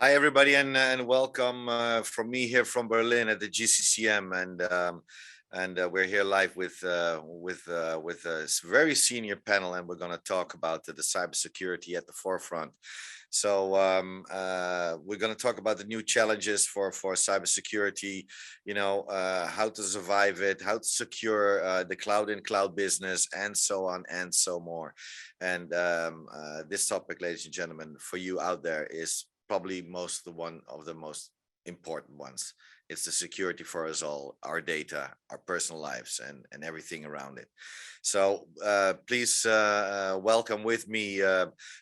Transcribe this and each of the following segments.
Hi, everybody, and welcome from me here from Berlin at the GCCM, and we're here live with a very senior panel, and we're going to talk about the cybersecurity at the forefront. So we're going to talk about the new challenges for cybersecurity, how to survive it, how to secure the cloud business, and so on and so more. And this topic, ladies and gentlemen, for you out there is probably one of the most important ones. It's the security for us all, our data, our personal lives, and everything around it. So please welcome with me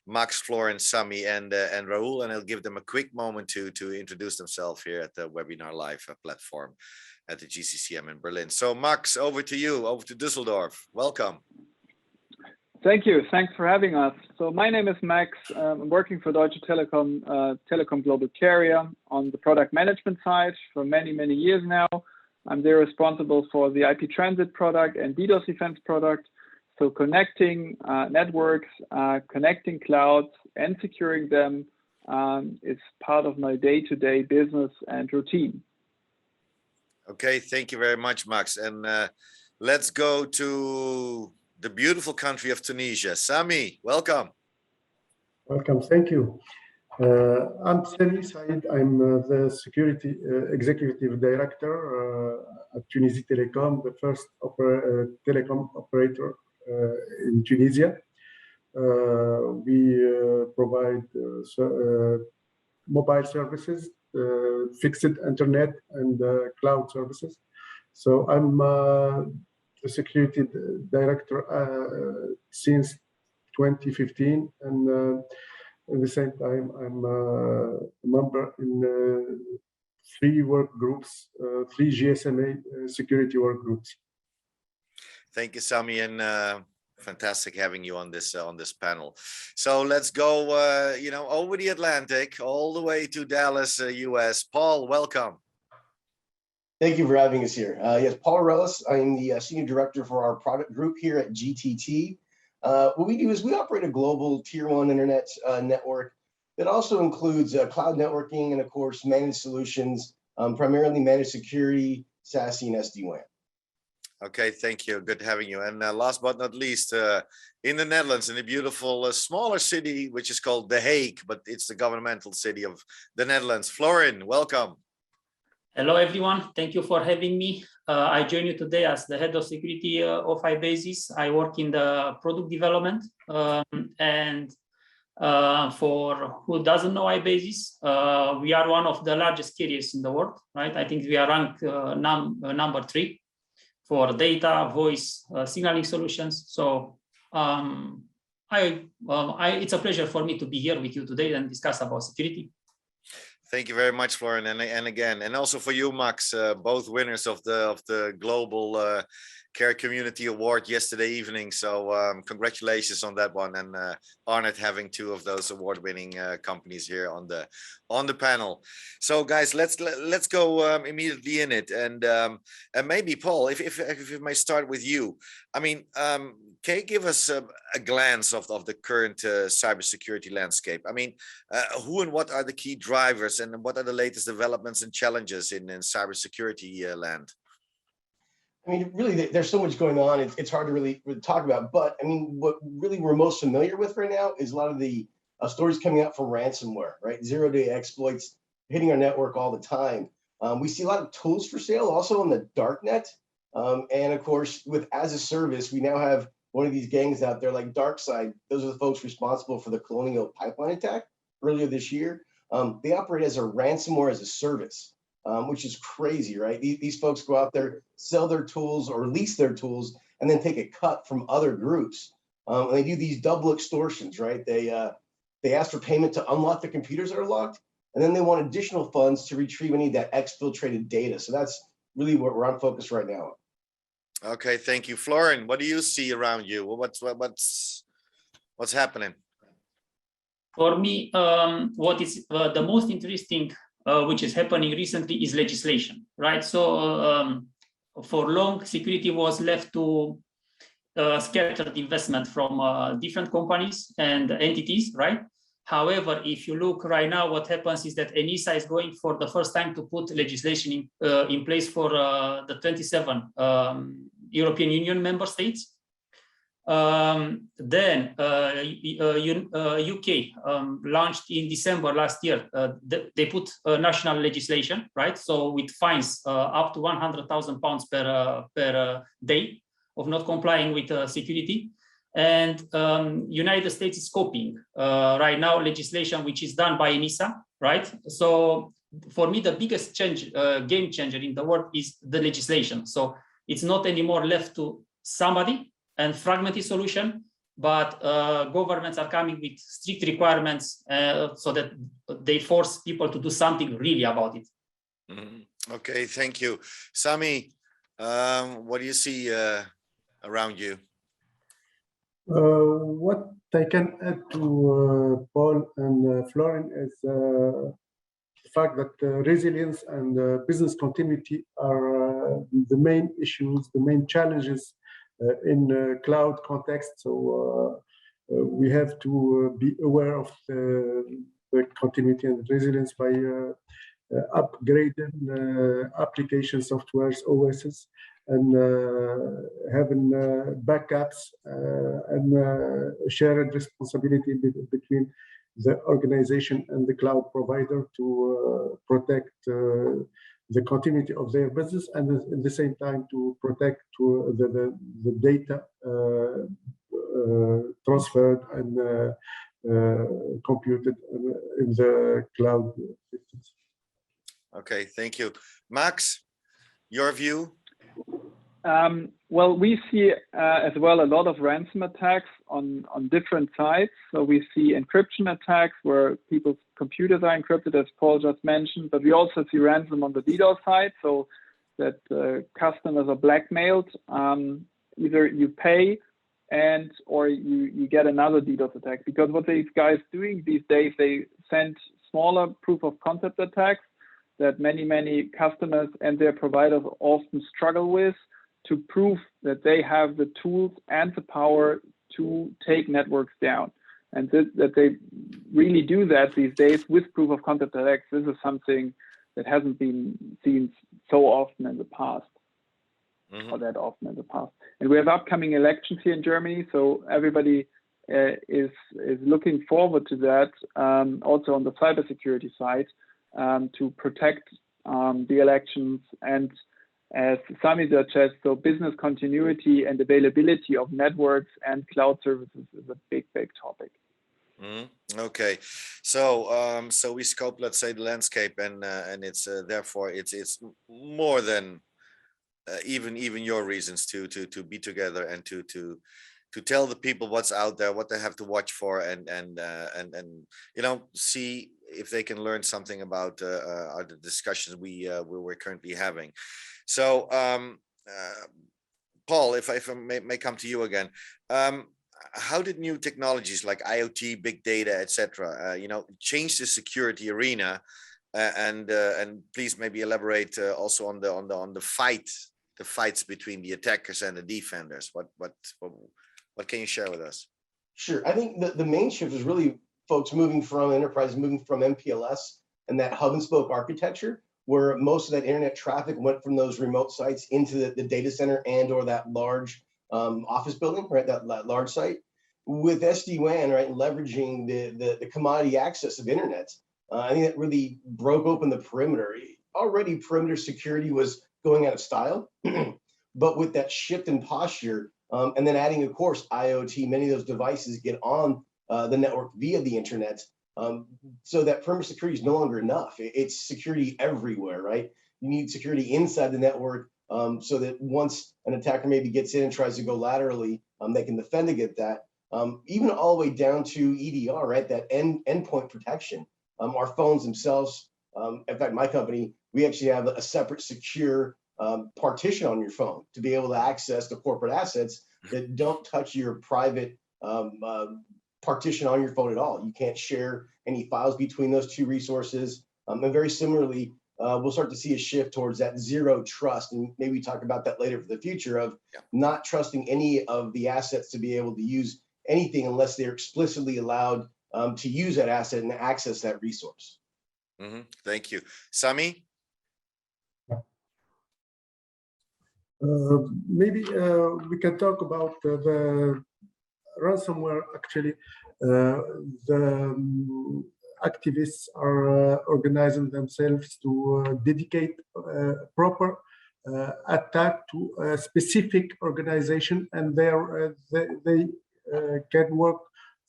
Max, Florin, Sami, and Raul, and I'll give them a quick moment to introduce themselves here at the Webinar.Live platform at the GCCM in Berlin. So Max, over to you, over to Düsseldorf. Welcome. Thank you. Thanks for having us. So my name is Max. I'm working for Deutsche Telekom, Telecom Global Carrier on the product management side for many, many years now. I'm there responsible for the IP transit product and DDoS defense product. So connecting networks, connecting clouds and securing them is part of my day-to-day business and routine. Okay, thank you very much, Max. And let's go to the beautiful country of Tunisia. Sami, welcome. Welcome, thank you. I'm Sami Said. I'm the Security Executive Director at Tunisie Telecom, the first telecom operator in Tunisia. We provide mobile services, fixed internet, and cloud services. So I'm the security director since 2015, and at the same time I'm a member in three work groups, three GSMA security work groups. Thank you, Sami, and fantastic having you on this panel. So let's go over the Atlantic all the way to Dallas, US. Paul, welcome. Thank you for having us here. Yes, Paul Relis. I'm the Senior Director for our product group here at GTT. What we do is we operate a global Tier 1 internet network that also includes cloud networking and, of course, managed solutions, primarily managed security, SASE, and SD-WAN. Okay, thank you. Good having you. And last but not least, in the Netherlands, in a beautiful smaller city, which is called The Hague, but it's the governmental city of the Netherlands. Florin, welcome. Hello, everyone. Thank you for having me. I join you today as the head of security of iBasis. I work in the product development. And for who doesn't know iBasis, we are one of the largest carriers in the world, right? I think we are ranked number 3 for data, voice, signaling solutions. So it's a pleasure for me to be here with you today and discuss about security. Thank you very much, Florin, and again, and also for you, Max, both winners of the Global Care Community Award yesterday evening. So congratulations on that one, and honored having 2 of those award-winning companies here on the panel. So guys, let's go immediately in it, and maybe Paul, if I may start with you. I mean, can you give us a glance of the current cybersecurity landscape? I mean, who and what are the key drivers, and what are the latest developments and challenges in cybersecurity land? I mean, really, there's so much going on. It's hard to really talk about. But I mean, what really we're most familiar with right now is a lot of the stories coming out from ransomware, right? Zero-day exploits hitting our network all the time. We see a lot of tools for sale also on the darknet. And of course, with as a service, we now have one of these gangs out there like DarkSide. Those are the folks responsible for the Colonial Pipeline attack earlier this year. They operate as a ransomware as a service. Which is crazy, right? These folks go out there, sell their tools or lease their tools, and then take a cut from other groups. And they do these double extortions, right? They ask for payment to unlock the computers that are locked, and then they want additional funds to retrieve any of that exfiltrated data. So that's really what we're on focus right now. Okay, thank you, Florin. What do you see around you? What's happening? For me, what is the most interesting which is happening recently is legislation, right? So for long, security was left to scattered investment from different companies and entities, right? However, if you look right now, what happens is that ENISA is going for the first time to put legislation in place for the 27 European Union member states. Then UK launched in December last year. They put national legislation, right? So with fines up to £100,000 per day of not complying with security. And United States is copying right now legislation which is done by ENISA, right? So for me, the biggest change, game changer in the world is the legislation. So it's not anymore left to somebody and fragmented solution, but governments are coming with strict requirements so that they force people to do something really about it. Mm-hmm. Okay, thank you. Sami, what do you see around you? What I can add to Paul and Florin is the fact that resilience and business continuity are the main issues, the main challenges in cloud context. So we have to be aware of the continuity and resilience by upgrading application softwares, OSs, and having backups and shared responsibility between the organization and the cloud provider to protect the continuity of their business, and at the same time to protect the data transferred and computed in the cloud systems. Okay, thank you. Max, your view? Well, we see as well a lot of ransom attacks on different sides. So we see encryption attacks where people's computers are encrypted, as Paul just mentioned, but we also see ransom on the DDoS side, so that customers are blackmailed. Either you pay or you get another DDoS attack, because what these guys doing these days, they send smaller proof of concept attacks that many customers and their providers often struggle with, to prove that they have the tools and the power to take networks down. And that they really do that these days with proof of concept attacks. This is something that hasn't been seen so often in the past, or that often in the past. And we have upcoming elections here in Germany, so everybody is looking forward to that, also on the cybersecurity side, to protect the elections. And as Sami suggests, so business continuity and availability of networks and cloud services is a big topic. Okay, so so we scope, let's say, the landscape, and it's therefore it's more than even your reasons to be together and to tell the people what's out there, what they have to watch for, and you know, see if they can learn something about the discussions we're currently having. So Paul, if I may come to you again, how did new technologies like IoT, big data, etc., you know, change the security arena? And please maybe elaborate also on the fights between the attackers and the defenders. What can you share with us? Sure. I think the main shift is really folks moving from enterprise, moving from MPLS and that hub and spoke architecture, where most of that internet traffic went from those remote sites into the data center and or that large office building, right? That large site. With SD-WAN, right, leveraging the commodity access of internet, I think that really broke open the perimeter. Already perimeter security was going out of style, but with that shift in posture, and then adding, of course, IoT, many of those devices get on the network via the internet, so that perimeter security is no longer enough. It's security everywhere, right? You need security inside the network, so that once an attacker maybe gets in and tries to go laterally, they can defend against that. Even all the way down to EDR, right? That endpoint protection. Our phones themselves, in fact, my company, we actually have a separate secure partition on your phone to be able to access the corporate assets that don't touch your private partition on your phone at all. You can't share any files between those two resources. And very similarly, we'll start to see a shift towards that zero trust, and maybe talk about that later for the future of not trusting any of the assets to be able to use anything unless they're explicitly allowed to use that asset and access that resource. Thank you. Sami? Maybe we can talk about the ransomware. Actually, the activists are organizing themselves to dedicate proper attack to a specific organization, and they can work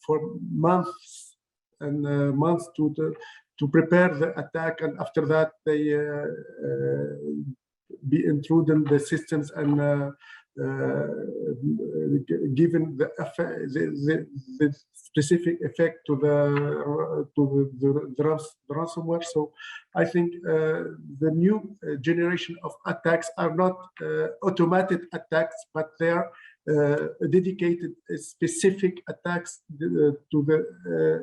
for months and months to prepare the attack, and after that they be intruding the systems and given the specific effect to the ransomware. So I think the new generation of attacks are not automated attacks, but they are dedicated specific attacks to the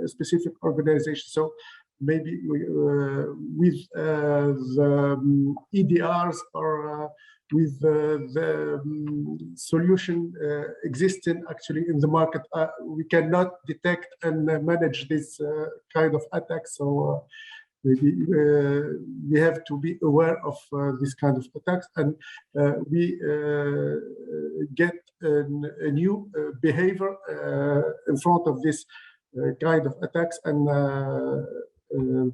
specific organization. So maybe with the EDRs or with the solution existing actually in the market, we cannot detect and manage this kind of attacks. So maybe we have to be aware of this kind of attacks, and we get a new behavior in front of this kind of attacks, and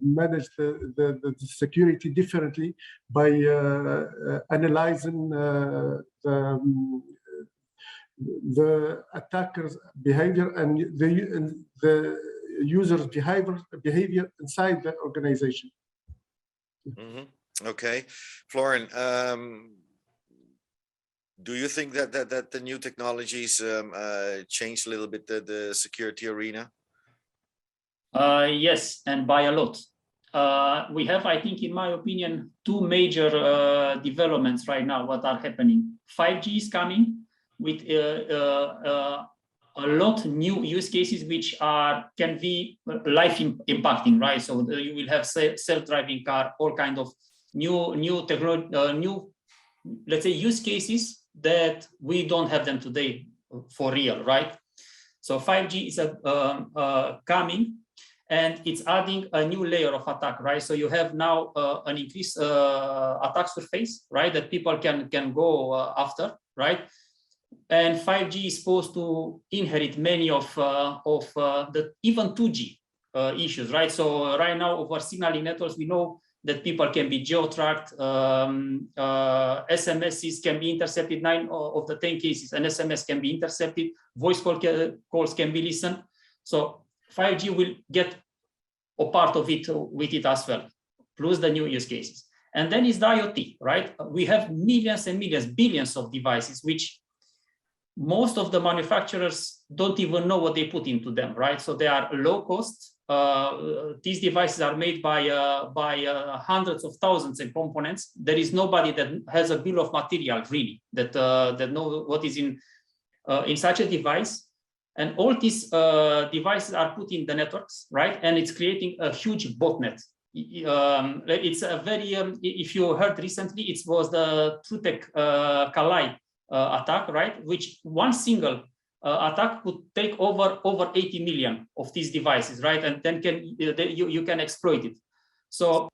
manage the security differently by analyzing the attacker's behavior and the user's behavior inside the organization. Okay, Florin, do you think that the new technologies changed a little bit the security arena? Yes, and by a lot. We have, I think, in my opinion, two major developments right now what are happening. 5G is coming with a lot new use cases which can be life impacting, right? So you will have self-driving car, all kind of new technology, new, let's say, use cases that we don't have them today for real, right? So 5G is coming, and it's adding a new layer of attack, right? So you have now an increased attack surface, right? That people can go after, right? And 5G is supposed to inherit many of the even 2G issues, right? So right now over signaling networks, we know that people can be geo-tracked, SMSs can be intercepted, 9 of the 10 cases, an SMS can be intercepted, voice calls can be listened. So 5G will get a part of it with it as well, plus the new use cases. And then is the IoT, right? We have millions and millions, billions of devices, which most of the manufacturers don't even know what they put into them, right? So they are low cost. These devices are made by hundreds of thousands of components. There is nobody that has a bill of material really that knows what is in such a device. And all these devices are put in the networks, right? And it's creating a huge botnet. It's a very, if you heard recently, it was the TrueTech Kalai attack, right? Which one single attack could take over 80 million of these devices, right? And then you can exploit it. So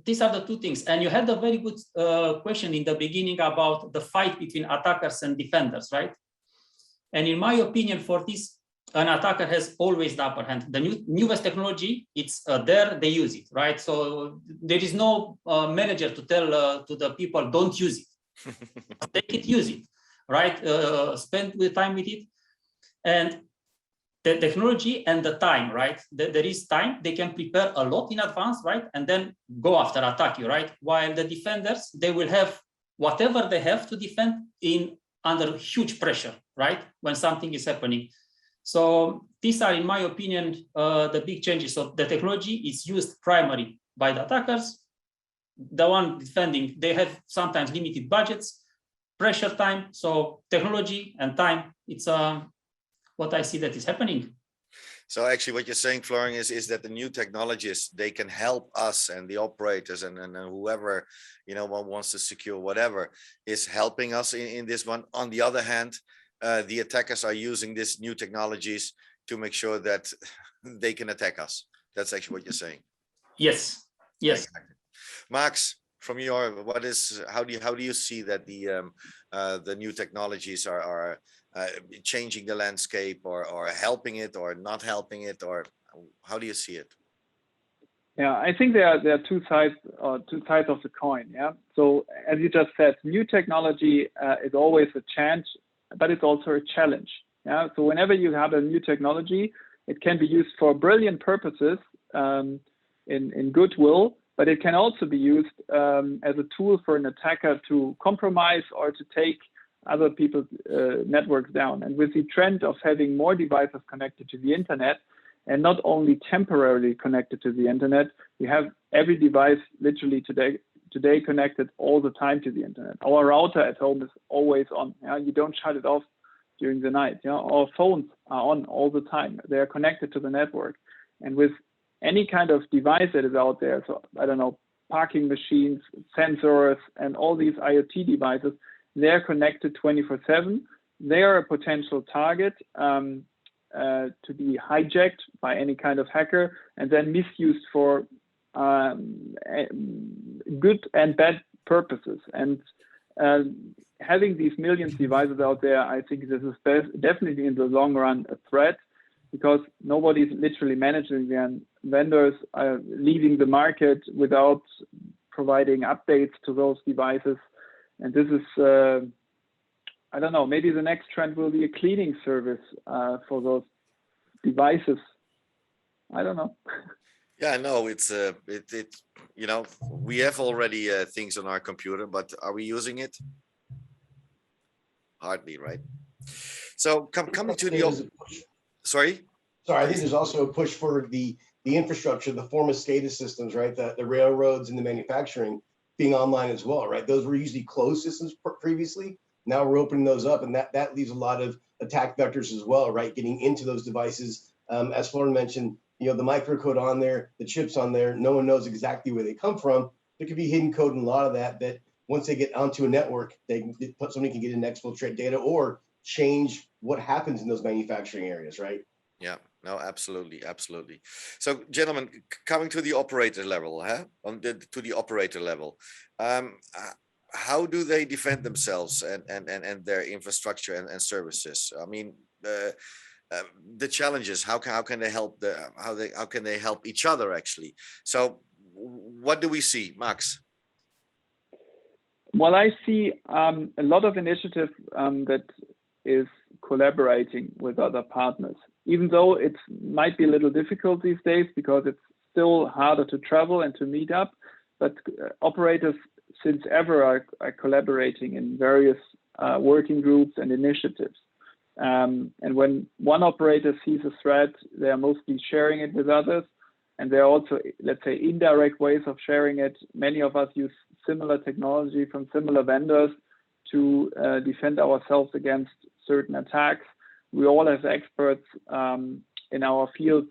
these are the two things. And you had a very good question in the beginning about the fight between attackers and defenders, right? And in my opinion, for this, an attacker has always the upper hand. The newest technology, it's there, they use it, right? So there is no manager to tell to the people, don't use it. Take it, use it, right? Spend the time with it. And the technology and the time, right? There is time, they can prepare a lot in advance, right? And then go after, attack you, right? While the defenders, they will have whatever they have to defend under huge pressure, right? When something is happening. So these are, in my opinion, the big changes. So the technology is used primarily by the attackers. The one defending, they have sometimes limited budgets, pressure time. So technology and time, it's what I see that is happening. So actually what you're saying, Florin, is that the new technologies, they can help us and the operators and whoever, wants to secure whatever is helping us in this one. On the other hand, the attackers are using these new technologies to make sure that they can attack us. That's actually what you're saying. Yes. Yes. Exactly. Max, from your, how do you see that the new technologies are changing the landscape, or helping it, or not helping it, or how do you see it? Yeah, I think there are two sides of the coin. Yeah. So as you just said, new technology is always a chance, but it's also a challenge. Yeah. So whenever you have a new technology, it can be used for brilliant purposes, in goodwill, but it can also be used as a tool for an attacker to compromise or to take other people's networks down. And with the trend of having more devices connected to the internet, and not only temporarily connected to the internet, we have every device literally today connected all the time to the internet. Our router at home is always on. Yeah? You don't shut it off during the night. Yeah? Our phones are on all the time. They are connected to the network. And with any kind of device that is out there, so I don't know, parking machines, sensors, and all these IoT devices, they're connected 24/7. They are a potential target to be hijacked by any kind of hacker and then misused for good and bad purposes. And having these millions of devices out there, I think this is definitely in the long run a threat, because nobody's literally managing them. Vendors are leaving the market without providing updates to those devices. And this is, I don't know, maybe the next trend will be a cleaning service for those devices. I don't know. Yeah, no, it's you know, we have already things on our computer, but are we using it? Hardly, right? So coming to the sorry, I think there's also a push for the infrastructure, the former SCADA systems, right? The railroads and the manufacturing being online as well, right? Those were usually closed systems previously. Now we're opening those up, and that leaves a lot of attack vectors as well, right? Getting into those devices. As Florian mentioned, you know, the microcode on there, the chips on there, no one knows exactly where they come from. There could be hidden code in a lot of that once they get onto a network, somebody can get in, exfiltrate data or change what happens in those manufacturing areas, right? Yeah, no, absolutely, absolutely. So, gentlemen, coming to the operator level, to the operator level, how do they defend themselves and their infrastructure and services? I mean, the challenges. How can they help how can they help each other actually? So, what do we see, Max? Well, I see a lot of initiative that is collaborating with other partners, even though it might be a little difficult these days because it's still harder to travel and to meet up. But operators since ever are collaborating in various working groups and initiatives. And when one operator sees a threat, they are mostly sharing it with others. And there are also, let's say, indirect ways of sharing it. Many of us use similar technology from similar vendors to defend ourselves against certain attacks. We all have experts in our fields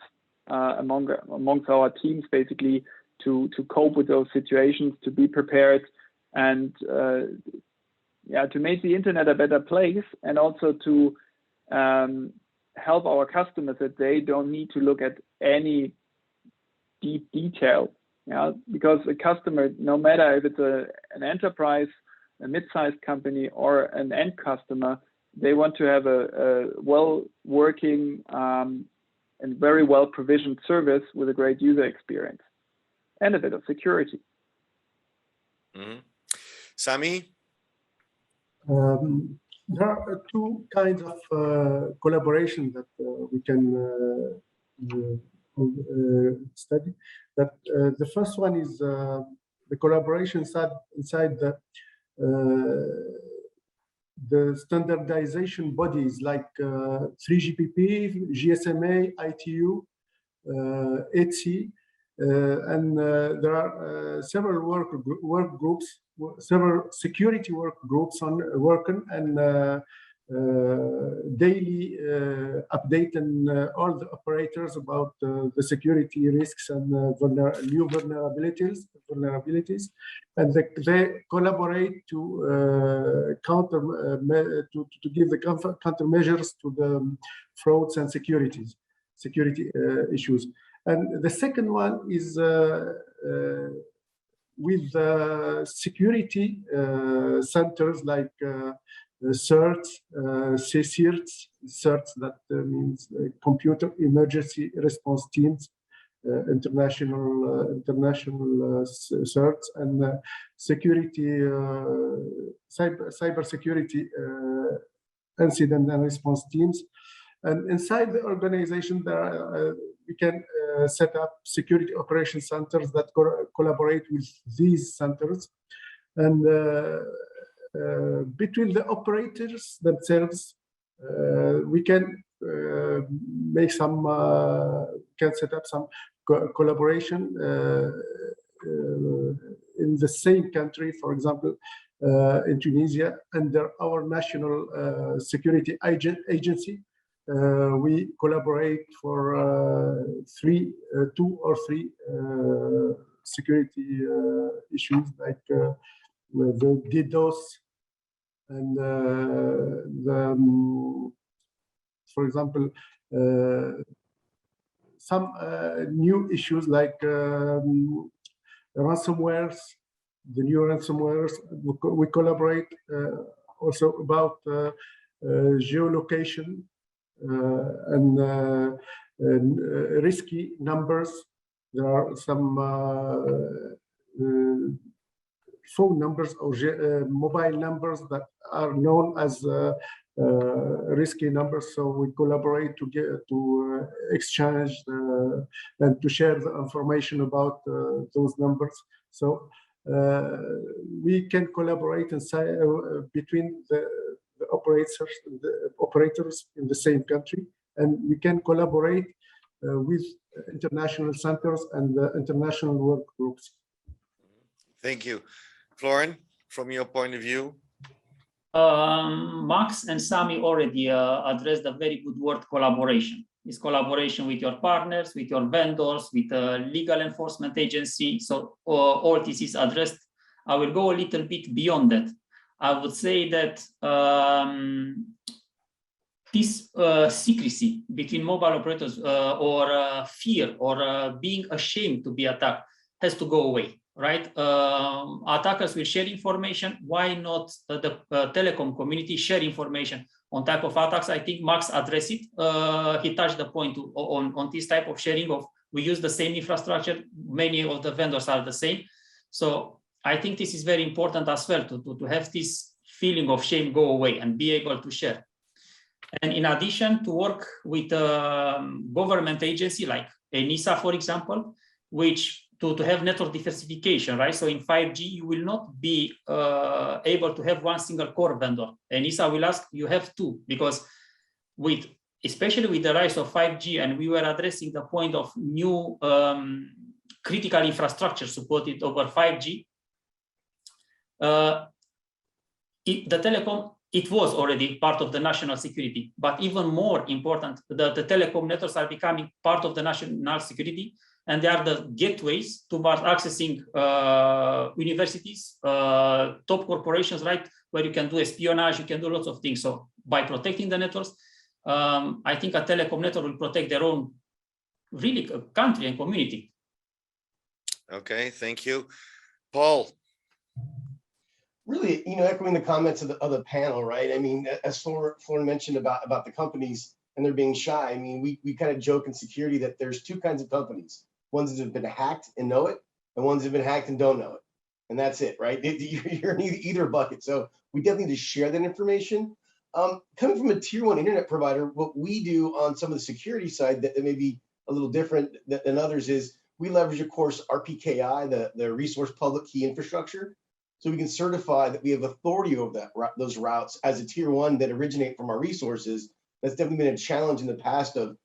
amongst our teams, basically, to cope with those situations, to be prepared, and to make the internet a better place, and also to help our customers that they don't need to look at any deep detail. Because a customer, no matter if it's an enterprise, a mid-sized company, or an end customer, they want to have a well-working and very well-provisioned service with a great user experience and a bit of security. Mm-hmm. Sami? There are two kinds of collaboration that we can study. That the first one is the collaboration inside the standardization bodies like 3GPP, GSMA, ITU, ETSI, and there are several work groups, several security work groups working and daily updating all the operators about the security risks and new vulnerabilities, and they collaborate to to give the countermeasures to the frauds and securities. security issues. And the second one is with security centers like CERTs, CCIRTs, CERTs that means Computer Emergency Response Teams, international CERTs, and security, cyber security incident and response teams. And inside the organization, there are, we can set up security operation centers that collaborate with these centers. And between the operators themselves, we can make some, can set up some collaboration in the same country, for example, in Tunisia, under our national security agency. We collaborate for two or three security issues like the DDoS and for example, some new issues like ransomwares, the new ransomwares. We collaborate also about geolocation and risky numbers. There are some phone numbers or mobile numbers that are known as risky numbers. So we collaborate to get to exchange and to share the information about those numbers. So we can collaborate inside between the operators in the same country, and we can collaborate with international centers and international work groups. Thank you. Florin, from your point of view? Max and Sami already addressed a very good word, collaboration. It's collaboration with your partners, with your vendors, with a legal enforcement agency. So all this is addressed. I will go a little bit beyond that. I would say that this secrecy between mobile operators or fear or being ashamed to be attacked has to go away, right? Attackers will share information. Why not the telecom community share information on type of attacks? I think Max addressed it. He touched the point on this type of sharing of, we use the same infrastructure. Many of the vendors are the same. So I think this is very important as well to have this feeling of shame go away and be able to share. And in addition, to work with a government agency like ENISA, for example, which to have network diversification, right? So in 5G, you will not be able to have one single core vendor. ENISA will ask, you have two, because especially with the rise of 5G, and we were addressing the point of new critical infrastructure supported over 5G, the telecom, it was already part of the national security, but even more important, the telecom networks are becoming part of the national security, and they are the gateways towards accessing universities, top corporations, right, where you can do espionage, you can do lots of things. So by protecting the networks, I think a telecom network will protect their own really country and community. Okay, thank you. Paul. Really, echoing the comments of the panel, right? I mean, as Florin mentioned about the companies and they're being shy. I mean, we kind of joke in security that there's two kinds of companies. Ones that have been hacked and know it, and ones that have been hacked and don't know it. And that's it, right? You're in either bucket. So we definitely need to share that information. Coming from a tier 1 internet provider, what we do on some of the security side that may be a little different than others is we leverage, of course, RPKI, the resource public key infrastructure. So we can certify that we have authority over those routes as a tier 1 that originate from our resources. That's definitely been a challenge in the past of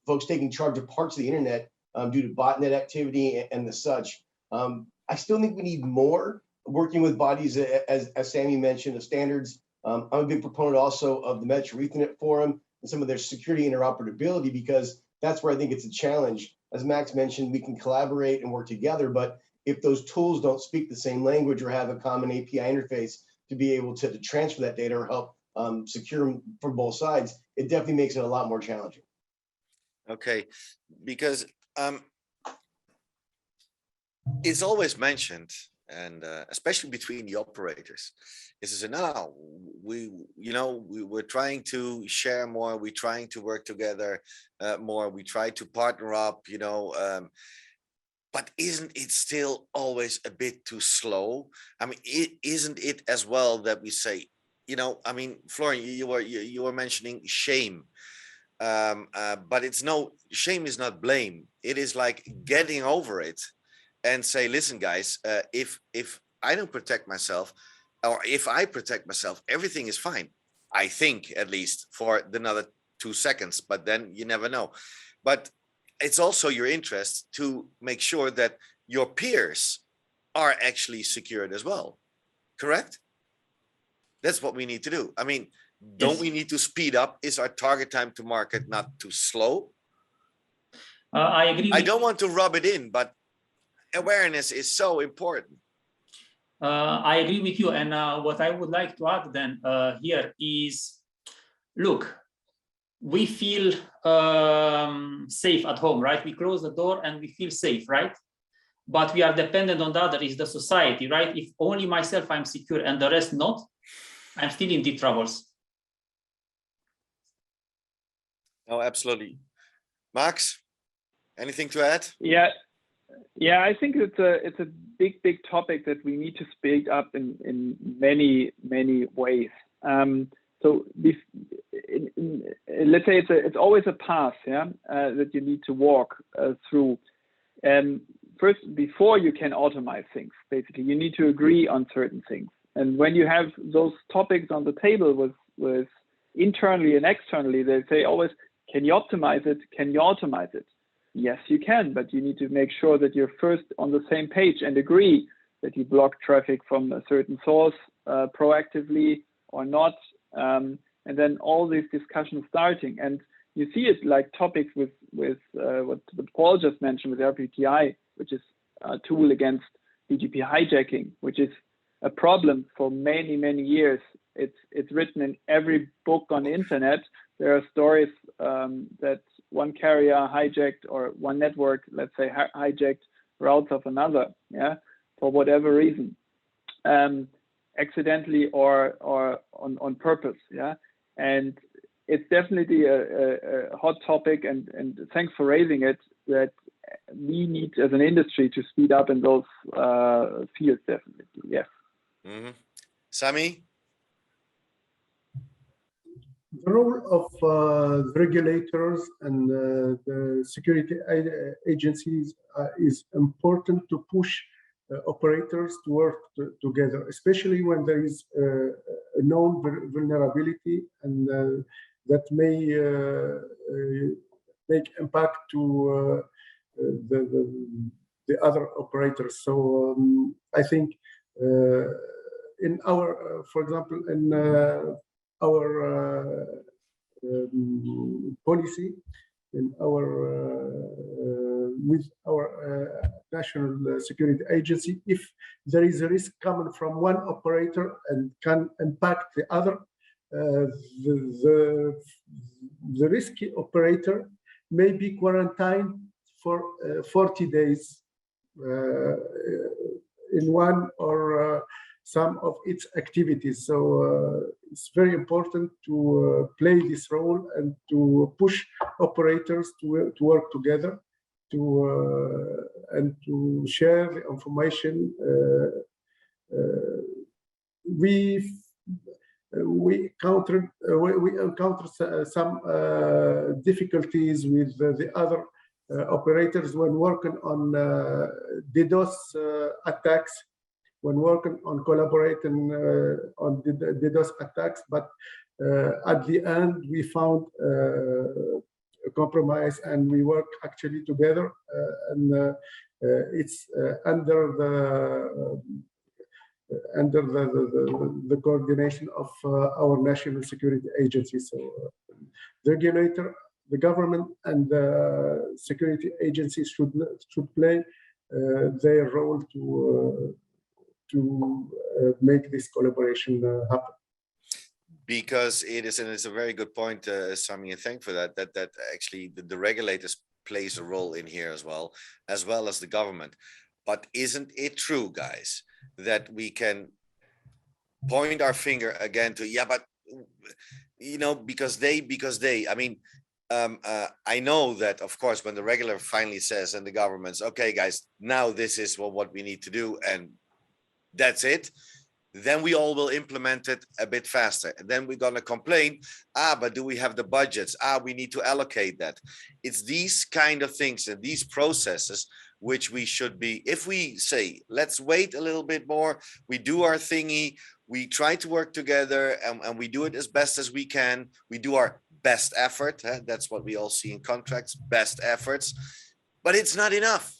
folks taking charge of parts of the internet due to botnet activity and the such. I still think we need more working with bodies, as Sami mentioned, of standards. I'm a big proponent also of the Metro Ethernet Forum and some of their security interoperability, because that's where I think it's a challenge. As Max mentioned, we can collaborate and work together, but if those tools don't speak the same language or have a common API interface to be able to transfer that data or help secure them from both sides, it definitely makes it a lot more challenging. Okay, because it's always mentioned, and especially between the operators, is no, we're trying to share more, we're trying to work together more, we try to partner up, but isn't it still always a bit too slow? I mean, isn't it as well that we say, I mean, Florian, you were mentioning shame. But shame is not blame. It is like getting over it and say, listen, guys, if I don't protect myself, or if I protect myself, everything is fine. I think, at least for another 2 seconds, but then you never know. But it's also your interest to make sure that your peers are actually secured as well. Correct? That's what we need to do. I mean, don't we need to speed up? Is our target time to market not too slow? I agree. I don't want to rub it in, but awareness is so important. I agree with you. And what I would like to add then here is, look, we feel safe at home, right? We close the door and we feel safe, right? But we are dependent on the other, is the society, right? If only myself I'm secure and the rest not, I'm still in deep troubles. Oh, absolutely. Max, anything to add? Yeah, I think it's a big topic that we need to speak up in many ways. So let's say it's always a path, that you need to walk through. First, before you can automate things, basically, you need to agree on certain things. And when you have those topics on the table with internally and externally, they say always, can you optimize it? Can you automate it? Yes, you can, but you need to make sure that you're first on the same page and agree that you block traffic from a certain source proactively or not. And then all these discussions starting. And you see it like topics with what Paul just mentioned with RPTI, which is a tool against BGP hijacking, which is a problem for many years. It's written in every book on the internet. There are stories that one carrier hijacked, or one network, let's say, hijacked routes of another, for whatever reason, accidentally or on purpose, and it's definitely a hot topic, and thanks for raising it, that we need as an industry to speed up in those fields, definitely, yes. Mm-hmm. Sami? The role of regulators and the security agencies is important to push operators to work together, especially when there is a known vulnerability and that may make impact to the other operators. So I think in our, for example, in our policy, in our with our national security agency, if there is a risk coming from one operator and can impact the other, the risky operator may be quarantined for 40 days in one or some of its activities. So it's very important to play this role and to push operators to work together and to share the information. We encounter some difficulties with the other operators when working on DDoS attacks, when working on collaborating on DDoS attacks, but at the end we found a compromise and we work actually together, and it's under the coordination of our national security agency. So the regulator, the government, and the security agencies should play their role to make this collaboration happen. because it is, and it's a very good point, Sami, and thank for that, that actually the regulators plays a role in here as well as the government. But isn't it true, guys, that we can point our finger again to, yeah, but you know, because they, I mean, I know that, of course, when the regulator finally says, and the government's, okay, guys, now this is what we need to do, and that's it, then we all will implement it a bit faster. And then we're going to complain, but do we have the budgets? We need to allocate that. It's these kind of things and these processes which we should be, if we say, let's wait a little bit more, we do our thingy, we try to work together, and we do it as best as we can. We do our best effort. That's what we all see in contracts, best efforts, but it's not enough.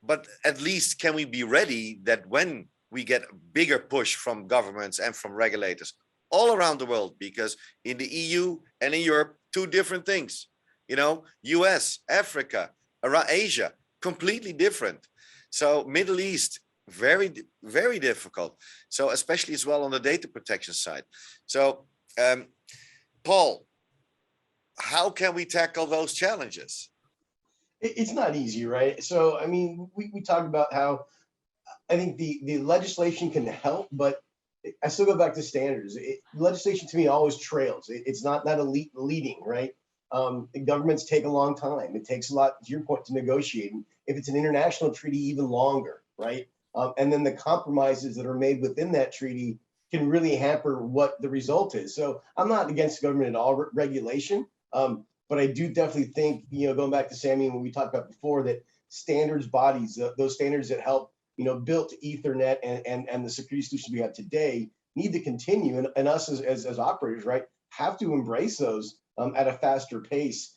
But at least can we be ready that when we get a bigger push from governments and from regulators all around the world, because in the EU and in Europe, two different things, you know, US, Africa, around Asia, completely different. So Middle East, very, very difficult. So especially as well on the data protection side. So Paul, how can we tackle those challenges? It's not easy, right? So, I mean, we talk about how I think the legislation can help, but I still go back to standards. Legislation to me always trails. It's not leading, right? Governments take a long time. It takes a lot, to your point, to negotiate. And if it's an international treaty, even longer, right? And then the compromises that are made within that treaty can really hamper what the result is. So I'm not against government at all regulation, but I do definitely think, you know, going back to Sammy, when we talked about before, that standards bodies, those standards that help, you know, built Ethernet and the security solutions we have today need to continue, and us as operators, right, have to embrace those at a faster pace.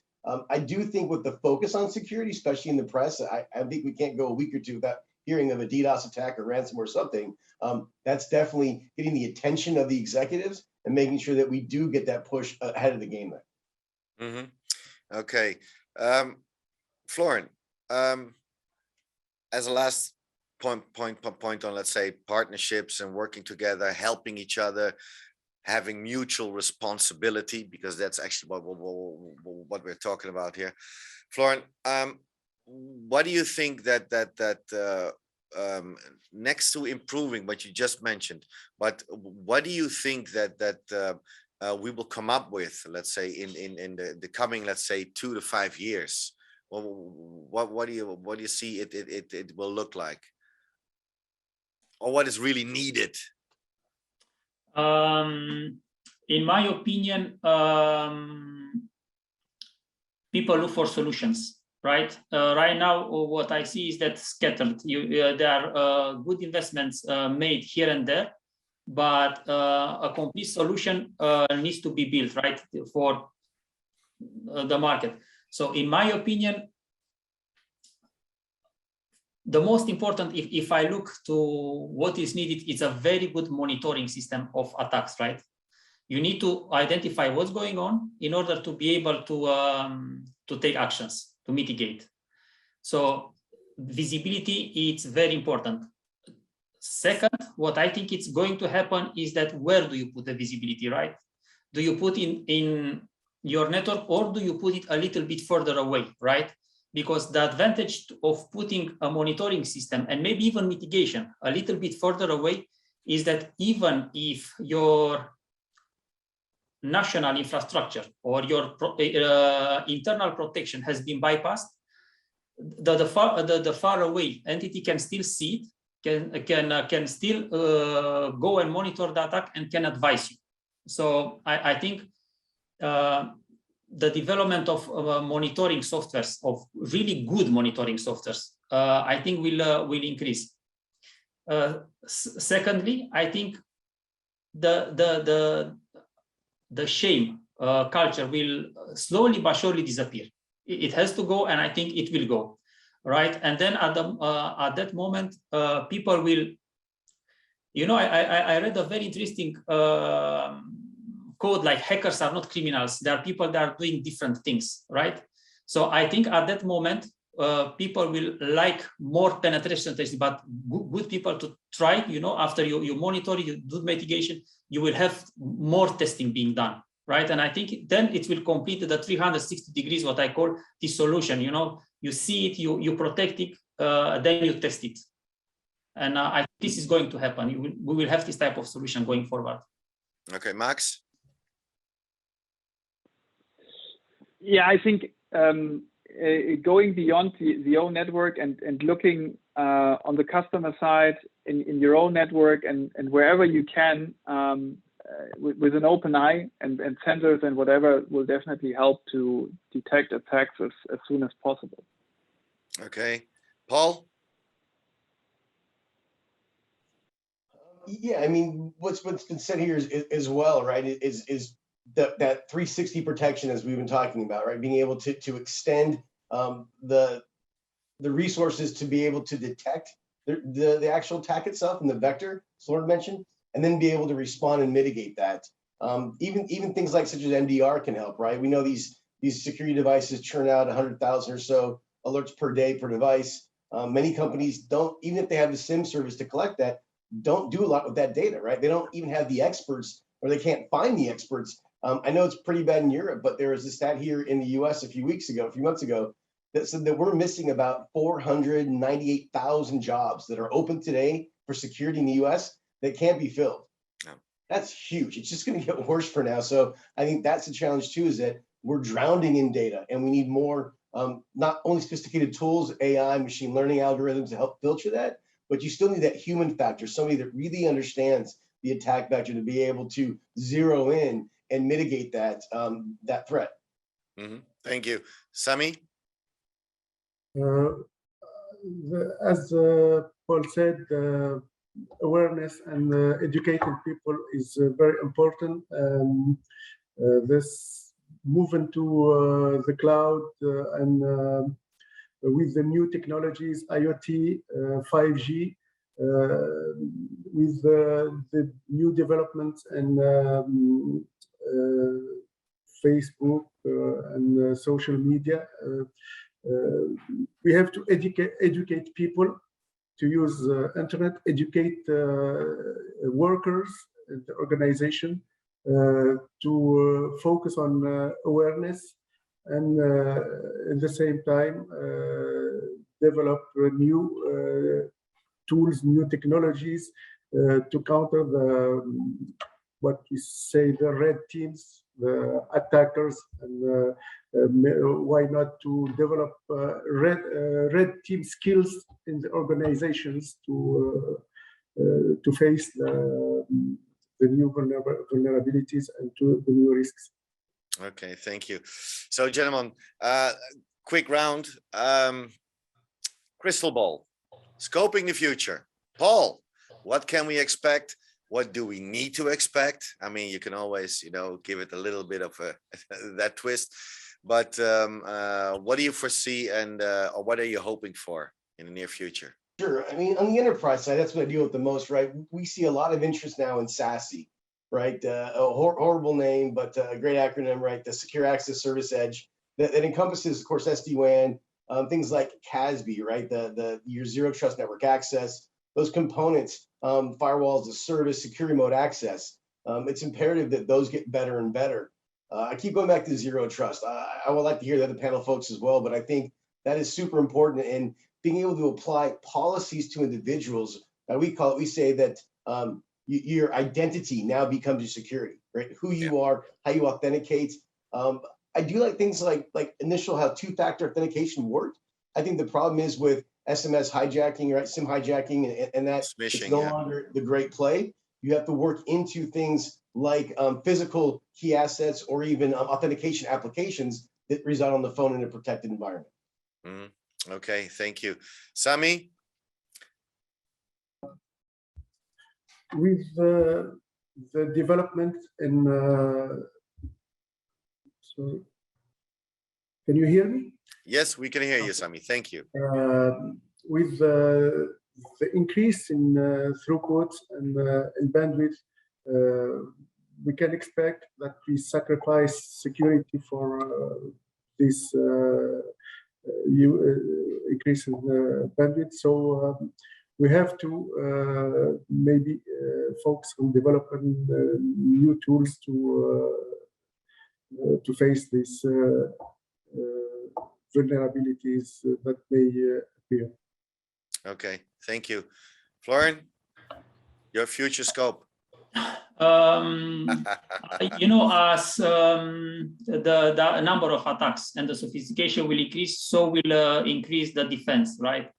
I do think with the focus on security, especially in the press, I think we can't go a week or two without hearing of a DDoS attack or ransomware or something. That's definitely getting the attention of the executives and making sure that we do get that push ahead of the game there. Mm-hmm. Okay. Florin, as a last point on, let's say, partnerships and working together, helping each other, having mutual responsibility, because that's actually what we're talking about here. Florin, what do you think that next to improving what you just mentioned, but what do you think that we will come up with, let's say, in the coming, let's say, 2 to 5 years? What do you see it will look like, or what is really needed? In my opinion, people look for solutions, right? Right now, what I see is that scattered. There are good investments made here and there, but a complete solution needs to be built, right, for the market. So in my opinion, the most important, if I look to what is needed, it's a very good monitoring system of attacks, right? You need to identify what's going on in order to be able to take actions, to mitigate. So visibility, it's very important. Second, what I think it's going to happen is that where do you put the visibility, right? Do you put in your network, or do you put it a little bit further away, right? Because the advantage of putting a monitoring system and maybe even mitigation a little bit further away is that even if your national infrastructure or your internal protection has been bypassed, the far away entity can still see it, can still go and monitor the attack and can advise you. So I think the development of monitoring softwares, of really good monitoring softwares, I think will increase. Secondly, I think the shame culture will slowly but surely disappear. It has to go, and I think it will go, right? And then at that moment, people will, you know, I read a very interesting code, like hackers are not criminals. There are people that are doing different things, right? So I think at that moment, people will like more penetration testing, but good people to try, after you monitor, you do mitigation, you will have more testing being done, right? And I think then it will complete the 360 degrees, what I call the solution. You see it, you protect it, then you test it. And I think this is going to happen. We will have this type of solution going forward. Okay, Max? Yeah, I think going beyond the own network and looking on the customer side in your own network and wherever you can with an open eye and sensors and whatever will definitely help to detect attacks as soon as possible. Okay, Paul? Yeah, I mean, what's been said here is as well, right? Is that 360 protection, as we've been talking about, right? Being able to extend the resources to be able to detect the actual attack itself and the vector, as Lord mentioned, and then be able to respond and mitigate that. Even things like such as MDR can help, right? We know these security devices churn out 100,000 or so alerts per day per device. Many companies don't, even if they have the SIM service to collect that, don't do a lot with that data, right? They don't even have the experts, or they can't find the experts. I know it's pretty bad in Europe, but there was a stat here in the US a few months ago, that said that we're missing about 498,000 jobs that are open today for security in the US that can't be filled. Oh. That's huge. It's just going to get worse for now. So I think that's a challenge too, is that we're drowning in data and we need more, not only sophisticated tools, AI, machine learning algorithms to help filter that, but you still need that human factor, somebody that really understands the attack vector to be able to zero in and mitigate that threat. Mm-hmm. Thank you. Sami? As Paul said, awareness and educating people is very important. This moving to the cloud and with the new technologies, IoT, 5G, with the new developments and Facebook and social media, we have to educate people to use internet, educate workers and the organization to focus on awareness, and at the same time develop new tools, new technologies to counter what we say the red teams, the attackers, and why not to develop red team skills in the organizations to face the new vulnerabilities and to the new risks. Okay, thank you. So, gentlemen, quick round. Crystal ball, scoping the future. Paul, what can we expect? What do we need to expect? I mean, you can always, give it a little bit of that twist. But what do you foresee, and or what are you hoping for in the near future? Sure. I mean, on the enterprise side, that's what I deal with the most, right? We see a lot of interest now in SASE, right? A horrible name, but a great acronym, right? The Secure Access Service Edge that encompasses, of course, SD-WAN, things like CASB, right? Your Zero Trust Network Access, those components, firewalls as service, secure remote access. It's imperative that those get better and better. I keep going back to Zero Trust. I would like to hear the other panel folks as well, but I think that is super important. And being able to apply policies to individuals, we say that your identity now becomes your security, right? Who you are, how you authenticate. I do like things like initial how two-factor authentication worked. I think the problem is with SMS hijacking, right? SIM hijacking, and that it's no longer the great play. You have to work into things like physical key assets or even authentication applications that reside on the phone in a protected environment. Mm-hmm. Okay, thank you. Sami? With the development in, sorry, can you hear me? Yes, we can hear you, Sami. Thank you. With the increase in throughput and bandwidth, we can expect that we sacrifice security for this increase in bandwidth. So we have to maybe focus on developing new tools to face these vulnerabilities that may appear. Okay, thank you. Florin, your future scope. You know, as the number of attacks and the sophistication will increase, so will increase the defense, right?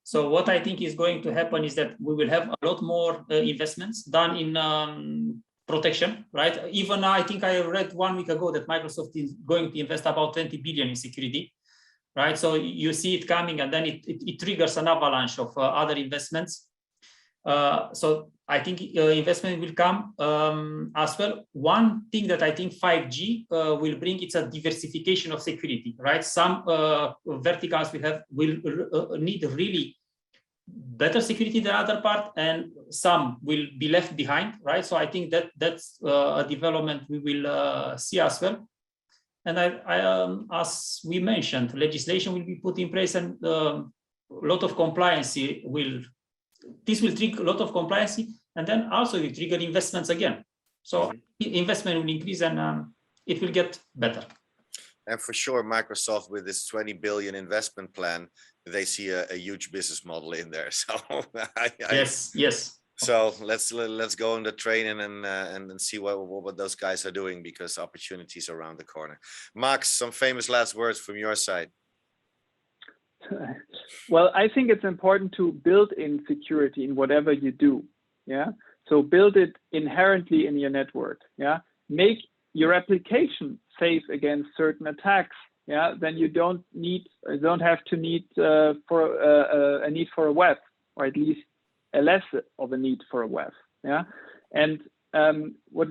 So what I think is going to happen is that we will have a lot more investments done in protection, right? Even I think I read 1 week ago that Microsoft is going to invest about 20 billion in security, right? So you see it coming, and then it triggers an avalanche of other investments. So I think investment will come as well. One thing that I think 5G will bring, it's a diversification of security, right? Some verticals will need really better security than other part, and some will be left behind, right? So I think that's a development we will see as well. And as we mentioned, legislation will be put in place, and a lot of compliance this will trigger a lot of compliance, and then also will trigger investments again. So investment will increase, and it will get better. And for sure, Microsoft, with this 20 billion investment plan, they see a huge business model in there. So yes. So let's go on the train and see what those guys are doing, because opportunities are around the corner. Max, some famous last words from your side. Well, I think it's important to build in security in whatever you do. Yeah. So build it inherently in your network. Yeah. Make your application safe against certain attacks. Yeah. Then you don't have to need a need for a web, or at least a less of a need for a web. Yeah. And what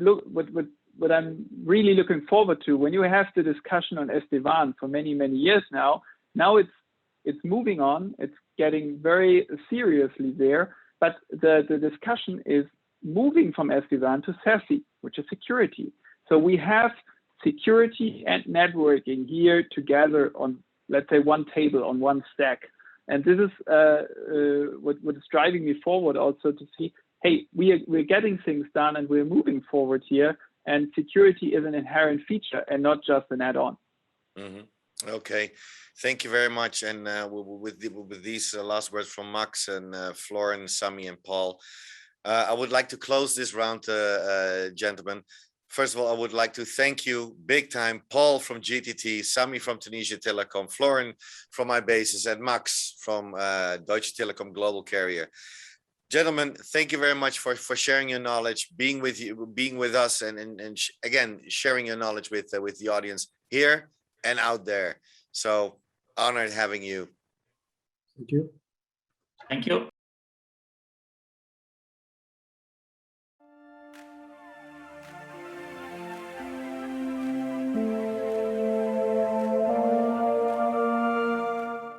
I'm really looking forward to, when you have the discussion on SD-WAN for many years now it's moving on. It's getting very seriously there, but the discussion is moving from SD-WAN to SASE, which is security. So we have security and networking here together on, let's say, one table, on one stack. And this is what is driving me forward also, to see, hey, we're getting things done and we're moving forward here, and security is an inherent feature and not just an add-on. Okay, thank you very much. And with these last words from Max and Florin, Sami, and Paul, I would like to close this round, gentlemen. First of all, I would like to thank you big time, Paul from GTT, Sami from Tunisia Telecom, Florin from iBasis, and Max from Deutsche Telekom Global Carrier. Gentlemen, thank you very much for sharing your knowledge, being with us, and again sharing your knowledge with the audience here and out there. So honored having you. Thank you. Thank you.